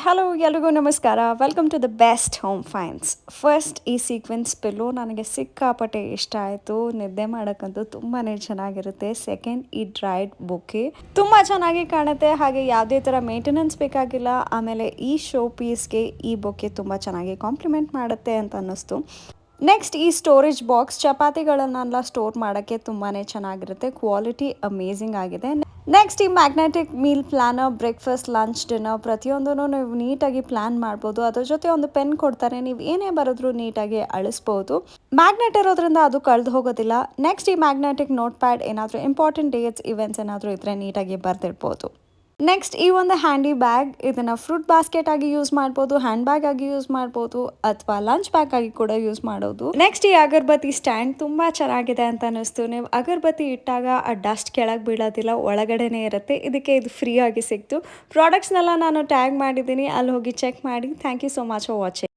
Hello ಎಲ್ರಿಗೂ ನಮಸ್ಕಾರ. Welcome to the best home finds. First ಈ ಸೀಕ್ವೆನ್ಸ್ ಪಿಲ್ಲೋ ನನಗೆ ಸಿಕ್ಕಾಪಟ್ಟೆ ಇಷ್ಟ ಆಯಿತು. ನಿದ್ದೆ ಮಾಡೋಕ್ಕಂತೂ ತುಂಬಾ ಚೆನ್ನಾಗಿರುತ್ತೆ. ಸೆಕೆಂಡ್ ಈ ಡ್ರೈಡ್ ಬೊಕ್ಕೆ ತುಂಬ ಚೆನ್ನಾಗಿ ಕಾಣುತ್ತೆ, ಹಾಗೆ ಯಾವುದೇ ಥರ ಮೇಂಟೆನೆನ್ಸ್ ಬೇಕಾಗಿಲ್ಲ. ಆಮೇಲೆ ಈ ಶೋ ಪೀಸ್ಗೆ ಈ ಬೊಕ್ಕೆ ತುಂಬ ಚೆನ್ನಾಗಿ ಕಾಂಪ್ಲಿಮೆಂಟ್ ಮಾಡುತ್ತೆ ಅಂತ ಅನ್ನಿಸ್ತು. ನೆಕ್ಸ್ಟ್ ಈ ಸ್ಟೋರೇಜ್ ಬಾಕ್ಸ್ ಚಪಾತಿಗಳನ್ನೆಲ್ಲ ಸ್ಟೋರ್ ಮಾಡೋಕ್ಕೆ ತುಂಬಾ ಚೆನ್ನಾಗಿರುತ್ತೆ. ಕ್ವಾಲಿಟಿ ಅಮೇಝಿಂಗ್ ಆಗಿದೆ. ನೆಕ್ಸ್ಟ್ ಈ magnetic meal planner, breakfast, lunch, dinner ಪ್ರತಿಯೊಂದೂ ನೀವು ನೀಟಾಗಿ ಪ್ಲಾನ್ ಮಾಡ್ಬೋದು. ಅದ್ರ ಜೊತೆ ಒಂದು ಪೆನ್ ಕೊಡ್ತಾರೆ, ನೀವು ಏನೇ ಬರೆದ್ರೂ ನೀಟಾಗಿ ಅಳಿಸ್ಬೋದು. ಮ್ಯಾಗ್ನೆಟ್ ಇರೋದ್ರಿಂದ ಅದು ಕಳೆದು ಹೋಗೋದಿಲ್ಲ. ನೆಕ್ಸ್ಟ್ ಈ ಮ್ಯಾಗ್ನೆಟಿಕ್ ನೋಟ್ ಪ್ಯಾಡ್, ಏನಾದರೂ ಇಂಪಾರ್ಟೆಂಟ್ ಡೇಟ್ಸ್ ಇವೆಂಟ್ಸ್ ಏನಾದರೂ ಇದ್ದರೆ ನೀಟಾಗಿ ಬರೆದಿಡ್ಬೋದು. ನೆಕ್ಸ್ಟ್ ಈ ಒಂದು ಹ್ಯಾಂಡಿ ಬ್ಯಾಗ್, ಇದನ್ನು ಫ್ರೂಟ್ ಬಾಸ್ಕೆಟ್ ಆಗಿ ಯೂಸ್ ಮಾಡ್ಬೋದು, ಹ್ಯಾಂಡ್ ಬ್ಯಾಗ್ ಆಗಿ ಯೂಸ್ ಮಾಡ್ಬೋದು, ಅಥವಾ ಲಂಚ್ ಬ್ಯಾಗ್ ಆಗಿ ಕೂಡ ಯೂಸ್ ಮಾಡೋದು. ನೆಕ್ಸ್ಟ್ ಈ ಅಗರ್ಬತ್ತಿ ಸ್ಟ್ಯಾಂಡ್ ತುಂಬಾ ಚೆನ್ನಾಗಿದೆ ಅಂತ ಅನಿಸ್ತು. ನೀವು ಅಗರ್ಬತ್ತಿ ಇಟ್ಟಾಗ ಆ ಡಸ್ಟ್ ಕೆಳಗೆ ಬೀಳೋದಿಲ್ಲ, ಒಳಗಡೆನೇ ಇರುತ್ತೆ. ಇದಕ್ಕೆ ಇದು ಫ್ರೀ ಆಗಿ ಸಿಕ್ತು. ಪ್ರಾಡಕ್ಟ್ಸ್ನೆಲ್ಲ ನಾನು ಟ್ಯಾಗ್ ಮಾಡಿದ್ದೀನಿ, ಅಲ್ಲಿ ಹೋಗಿ ಚೆಕ್ ಮಾಡಿ. Thank you so much for watching.